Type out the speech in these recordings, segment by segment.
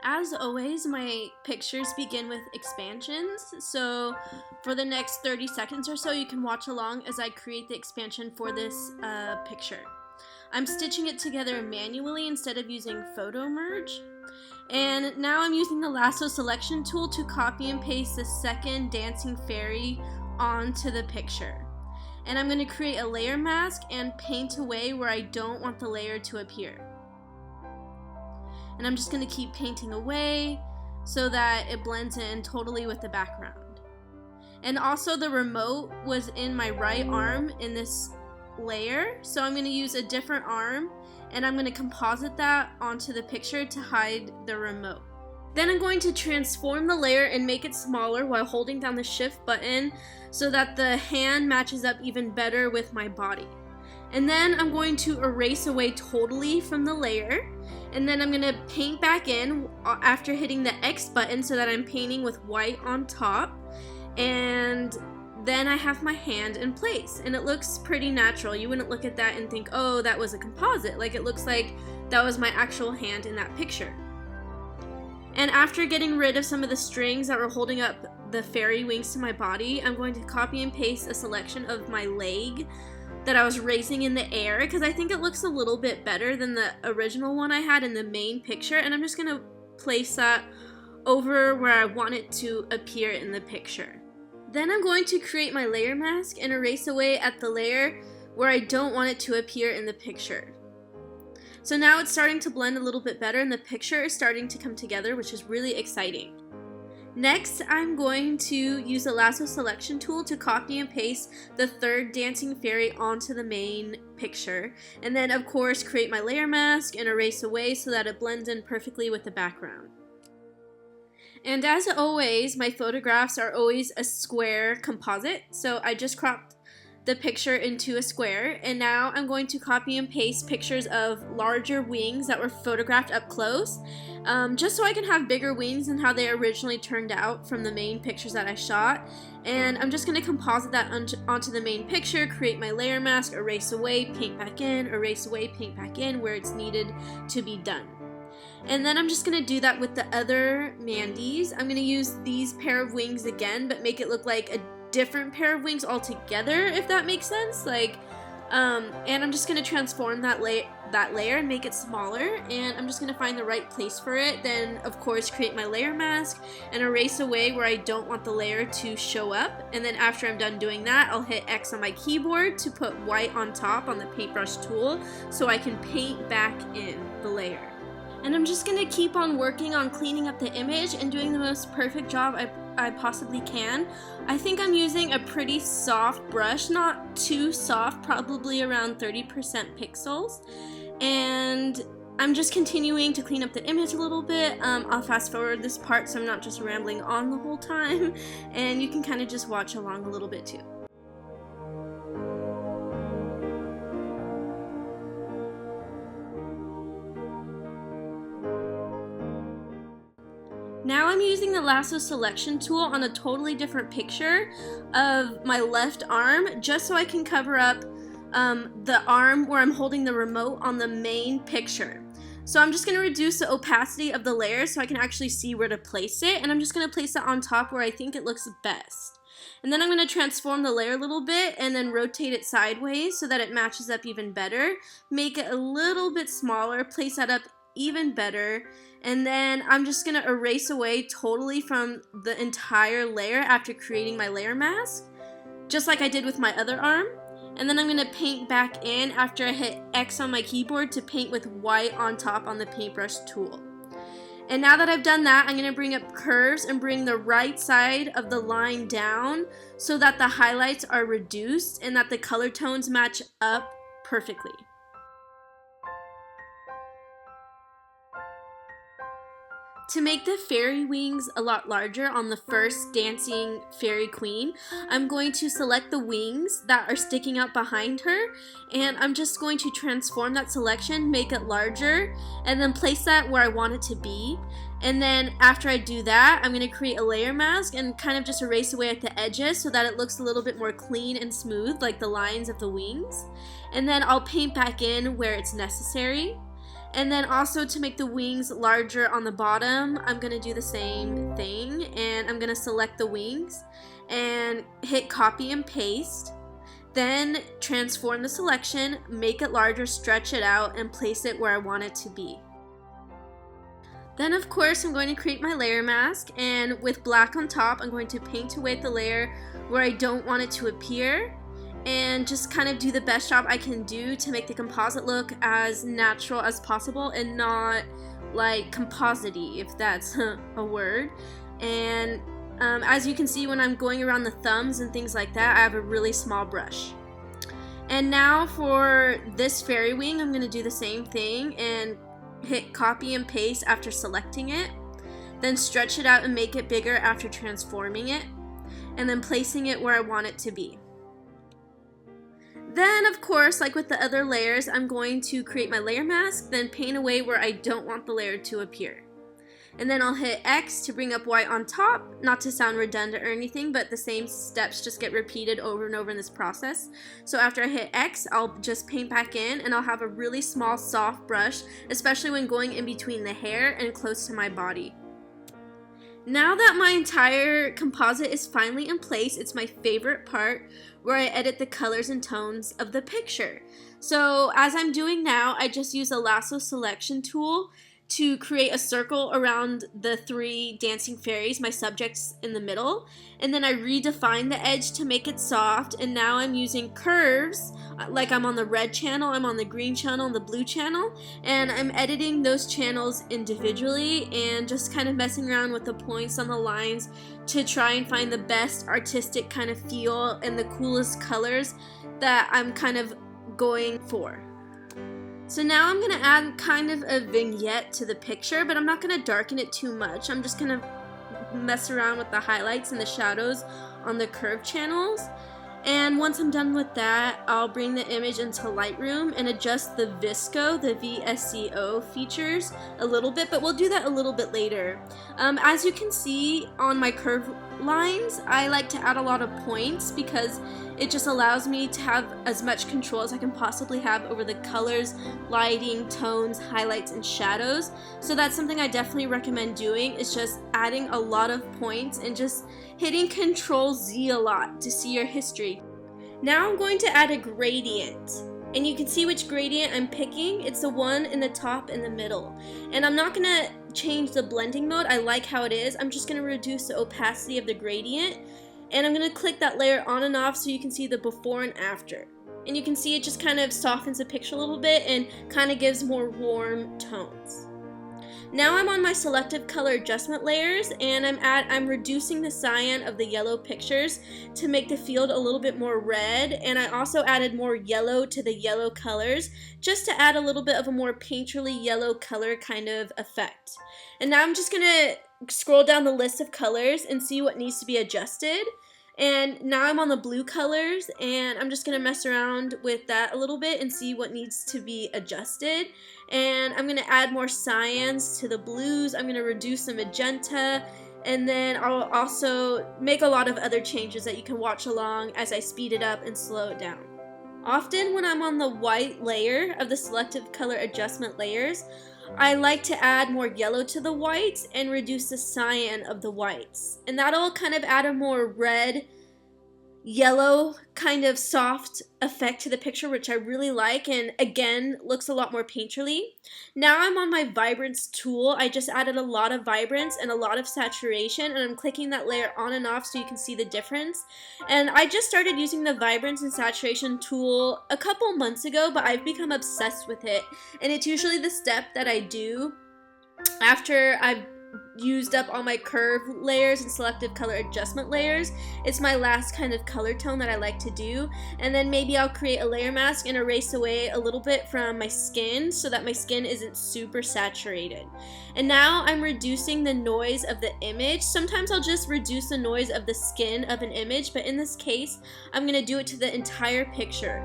As always, my pictures begin with expansions, so for the next 30 seconds or so you can watch along as I create the expansion for this picture. I'm stitching it together manually instead of using photo merge. And now I'm using the lasso selection tool to copy and paste the second dancing fairy onto the picture. And I'm going to create a layer mask and paint away where I don't want the layer to appear. And I'm just going to keep painting away so that it blends in totally with the background. And also the remote was in my right arm in this layer, so I'm going to use a different arm and I'm going to composite that onto the picture to hide the remote. Then I'm going to transform the layer and make it smaller while holding down the shift button so that the hand matches up even better with my body. And then I'm going to erase away totally from the layer, and then I'm going to paint back in after hitting the X button so that I'm painting with white on top, and then I have my hand in place and it looks pretty natural. You wouldn't look at that and think, oh, that was a composite. Like, it looks like that was my actual hand in that picture. And after getting rid of some of the strings that were holding up the fairy wings to my body, I'm going to copy and paste a selection of my leg that I was raising in the air because I think it looks a little bit better than the original one I had in the main picture, and I'm just going to place that over where I want it to appear in the picture. Then I'm going to create my layer mask and erase away at the layer where I don't want it to appear in the picture. So now it's starting to blend a little bit better and the picture is starting to come together, which is really exciting. Next, I'm going to use the lasso selection tool to copy and paste the third dancing fairy onto the main picture, and then of course create my layer mask and erase away so that it blends in perfectly with the background. And as always, my photographs are always a square composite, so I just cropped the picture into a square, and now I'm going to copy and paste pictures of larger wings that were photographed up close, just so I can have bigger wings than how they originally turned out from the main pictures that I shot. And I'm just going to composite that onto the main picture, create my layer mask, erase away, paint back in, erase away, paint back in where it's needed to be done. And then I'm just going to do that with the other Mandys. I'm going to use these pair of wings again, but make it look like a different pair of wings altogether, if that makes sense. And I'm just going to transform that layer and make it smaller, and I'm just going to find the right place for it. Then of course create my layer mask and erase away where I don't want the layer to show up, and then after I'm done doing that, I'll hit X on my keyboard to put white on top on the paintbrush tool so I can paint back in the layer. And I'm just going to keep on working on cleaning up the image and doing the most perfect job I possibly can. I think I'm using a pretty soft brush, not too soft, probably around 30% pixels. And I'm just continuing to clean up the image a little bit. I'll fast forward this part so I'm not just rambling on the whole time, and you can kind of just watch along a little bit too. Now I'm using the lasso selection tool on a totally different picture of my left arm, just so I can cover up the arm where I'm holding the remote on the main picture. So I'm just going to reduce the opacity of the layer so I can actually see where to place it, and I'm just going to place it on top where I think it looks best. And then I'm going to transform the layer a little bit and then rotate it sideways so that it matches up even better. Make it a little bit smaller, place that up even better, and then I'm just going to erase away totally from the entire layer after creating my layer mask, just like I did with my other arm. And then I'm going to paint back in after I hit X on my keyboard to paint with white on top on the paintbrush tool. And now that I've done that, I'm going to bring up curves and bring the right side of the line down so that the highlights are reduced and that the color tones match up perfectly. To make the fairy wings a lot larger on the first dancing fairy queen, I'm going to select the wings that are sticking out behind her, and I'm just going to transform that selection, make it larger, and then place that where I want it to be. And then after I do that, I'm going to create a layer mask and kind of just erase away at the edges so that it looks a little bit more clean and smooth, like the lines of the wings. And then I'll paint back in where it's necessary. And then also to make the wings larger on the bottom, I'm going to do the same thing, and I'm going to select the wings and hit copy and paste. Then transform the selection, make it larger, stretch it out, and place it where I want it to be. Then of course I'm going to create my layer mask, and with black on top I'm going to paint away the layer where I don't want it to appear, and just kind of do the best job I can do to make the composite look as natural as possible and not like composite-y, if that's a word. And as you can see, when I'm going around the thumbs and things like that, I have a really small brush. And now for this fairy wing, I'm going to do the same thing and hit copy and paste after selecting it, then stretch it out and make it bigger after transforming it, and then placing it where I want it to be. Then of course, like with the other layers, I'm going to create my layer mask, then paint away where I don't want the layer to appear. And then I'll hit X to bring up white on top, not to sound redundant or anything, but the same steps just get repeated over and over in this process. So after I hit X, I'll just paint back in, and I'll have a really small soft brush, especially when going in between the hair and close to my body. Now that my entire composite is finally in place, it's my favorite part where I edit the colors and tones of the picture. So as I'm doing now, I just use a lasso selection tool to create a circle around the 3 dancing fairies, my subjects in the middle, and then I redefine the edge to make it soft, and now I'm using curves, like I'm on the red channel, I'm on the green channel, and the blue channel, and I'm editing those channels individually and just kind of messing around with the points on the lines to try and find the best artistic kind of feel and the coolest colors that I'm kind of going for. So now I'm going to add kind of a vignette to the picture, but I'm not going to darken it too much. I'm just going to mess around with the highlights and the shadows on the curved channels. And once I'm done with that, I'll bring the image into Lightroom and adjust the VSCO, the VSCO features a little bit, but we'll do that a little bit later. As you can see on my curve lines, I like to add a lot of points because it just allows me to have as much control as I can possibly have over the colors, lighting, tones, highlights, and shadows. So that's something I definitely recommend doing, is just adding a lot of points and just hitting Control Z a lot to see your history. Now I'm going to add a gradient, and you can see which gradient I'm picking. It's the one in the top in the middle. And I'm not gonna change the blending mode. I like how it is. I'm just gonna reduce the opacity of the gradient, and I'm gonna click that layer on and off so you can see the before and after. And you can see it just kind of softens the picture a little bit and kind of gives more warm tones. Now I'm on my selective color adjustment layers, and I'm reducing the cyan of the yellow pictures to make the field a little bit more red, and I also added more yellow to the yellow colors just to add a little bit of a more painterly yellow color kind of effect. And now I'm just gonna scroll down the list of colors and see what needs to be adjusted. And now I'm on the blue colors, and I'm just going to mess around with that a little bit and see what needs to be adjusted. And I'm going to add more cyans to the blues. I'm going to reduce the magenta, and then I'll also make a lot of other changes that you can watch along as I speed it up and slow it down. Often when I'm on the white layer of the selective color adjustment layers, I like to add more yellow to the whites and reduce the cyan of the whites. And that'll kind of add a more red, yellow, kind of soft effect to the picture, which I really like, and again, looks a lot more painterly. Now I'm on my vibrance tool. I just added a lot of vibrance and a lot of saturation, and I'm clicking that layer on and off so you can see the difference. And I just started using the vibrance and saturation tool a couple months ago, but I've become obsessed with it, and it's usually the step that I do after I've used up all my curve layers and selective color adjustment layers. It's my last kind of color tone that I like to do, and then maybe I'll create a layer mask and erase away a little bit from my skin so that my skin isn't super saturated. And now I'm reducing the noise of the image. Sometimes I'll just reduce the noise of the skin of an image, but in this case I'm going to do it to the entire picture.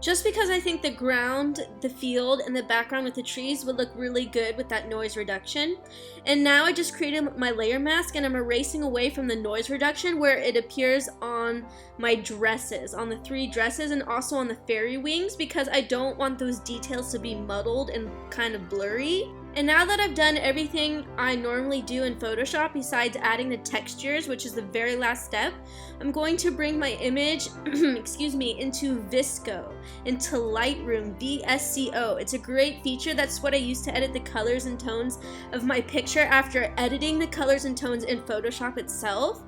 just because I think the ground, the field, and the background with the trees would look really good with that noise reduction. And now I just created my layer mask, and I'm erasing away from the noise reduction where it appears on my dresses, on the 3 dresses, and also on the fairy wings, because I don't want those details to be muddled and kind of blurry. And now that I've done everything I normally do in Photoshop besides adding the textures, which is the very last step, I'm going to bring my image excuse me, into Visco, into Lightroom, VSCO. It's a great feature. That's what I use to edit the colors and tones of my picture after editing the colors and tones in Photoshop itself.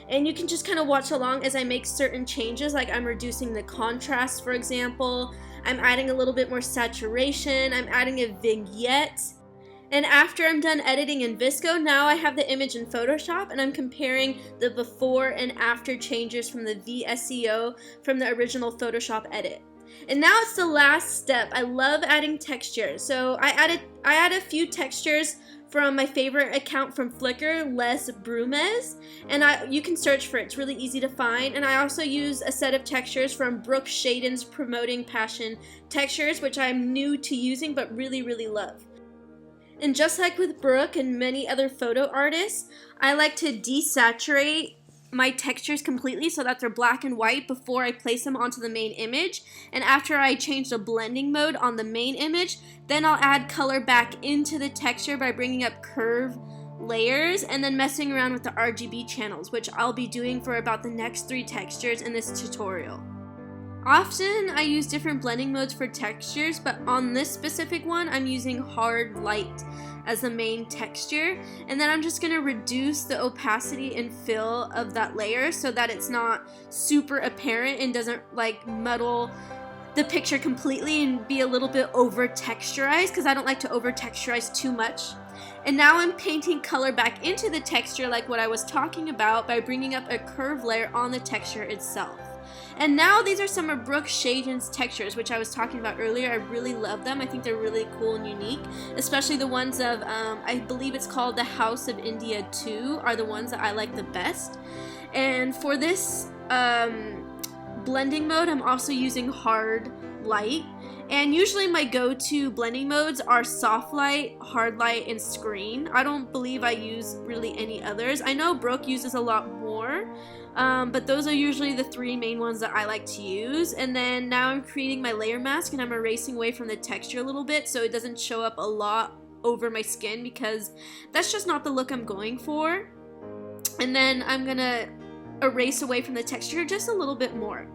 And you can just kind of watch along as I make certain changes, like I'm reducing the contrast, for example. I'm adding a little bit more saturation. I'm adding a vignette. And after I'm done editing in Visco, now I have the image in Photoshop, and I'm comparing the before and after changes from the VSCO from the original Photoshop edit. And now it's the last step. I love adding textures. So I added a few textures from my favorite account from Flickr, Les Brumes, and you can search for it. It's really easy to find. And I also use a set of textures from Brooke Shaden's Promoting Passion textures, which I'm new to using but really, really love. And just like with Brooke and many other photo artists, I like to desaturate my textures completely so that they're black and white before I place them onto the main image. And after I change the blending mode on the main image, then I'll add color back into the texture by bringing up curve layers and then messing around with the RGB channels, which I'll be doing for about the next 3 textures in this tutorial. Often I use different blending modes for textures, but on this specific one I'm using hard light as the main texture, and then I'm just going to reduce the opacity and fill of that layer so that it's not super apparent and doesn't like muddle the picture completely and be a little bit over texturized, because I don't like to over texturize too much. And now I'm painting color back into the texture like what I was talking about by bringing up a curve layer on the texture itself. And now these are some of Brooke Shaden's textures, which I was talking about earlier. I really love them. I think they're really cool and unique, especially the ones of, I believe it's called the House of India 2 are the ones that I like the best. And for this blending mode, I'm also using hard light. And usually my go-to blending modes are soft light, hard light, and screen. I don't believe I use really any others. I know Brooke uses a lot more, but those are usually the 3 main ones that I like to use. And then now I'm creating my layer mask, and I'm erasing away from the texture a little bit so it doesn't show up a lot over my skin, because that's just not the look I'm going for. And then I'm gonna erase away from the texture just a little bit more.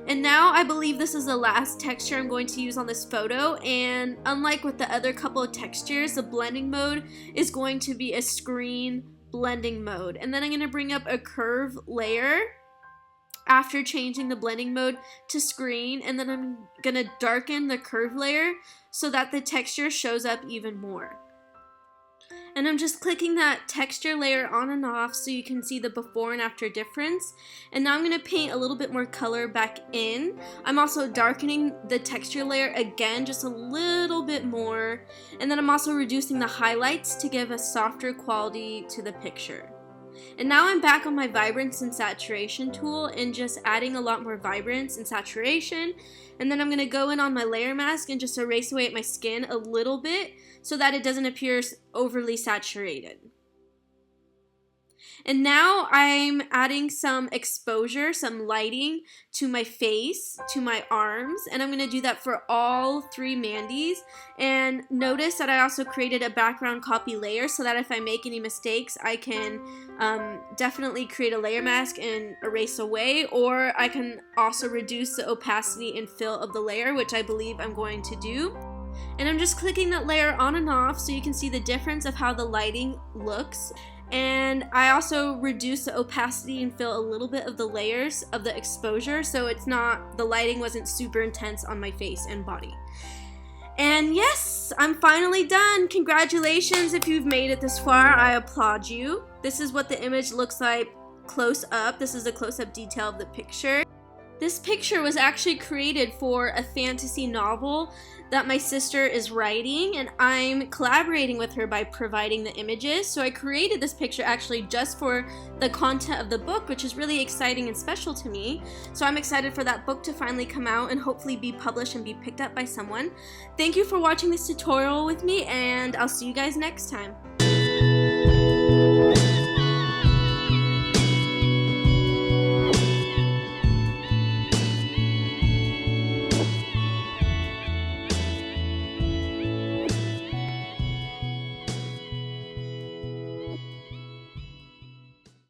And now I believe this is the last texture I'm going to use on this photo, and unlike with the other couple of textures, the blending mode is going to be a screen blending mode. And then I'm going to bring up a curve layer after changing the blending mode to screen, and then I'm going to darken the curve layer so that the texture shows up even more. And I'm just clicking that texture layer on and off so you can see the before and after difference. And now I'm going to paint a little bit more color back in. I'm also darkening the texture layer again just a little bit more. And then I'm also reducing the highlights to give a softer quality to the picture. And now I'm back on my vibrance and saturation tool and just adding a lot more vibrance and saturation. And then I'm going to go in on my layer mask and just erase away at my skin a little bit so that it doesn't appear overly saturated. And now I'm adding some exposure, some lighting to my face, to my arms, and I'm going to do that for all 3 Mandys. And notice that I also created a background copy layer so that if I make any mistakes, I can definitely create a layer mask and erase away, or I can also reduce the opacity and fill of the layer, which I believe I'm going to do. And I'm just clicking that layer on and off so you can see the difference of how the lighting looks. And I also reduced the opacity and fill a little bit of the layers of the exposure so it's not, the lighting wasn't super intense on my face and body. And yes, I'm finally done. Congratulations if you've made it this far. I applaud you. This is what the image looks like close up. This is the close-up detail of the picture. This picture was actually created for a fantasy novel that my sister is writing, and I'm collaborating with her by providing the images. So I created this picture actually just for the content of the book, which is really exciting and special to me. So I'm excited for that book to finally come out and hopefully be published and be picked up by someone. Thank you for watching this tutorial with me, and I'll see you guys next time.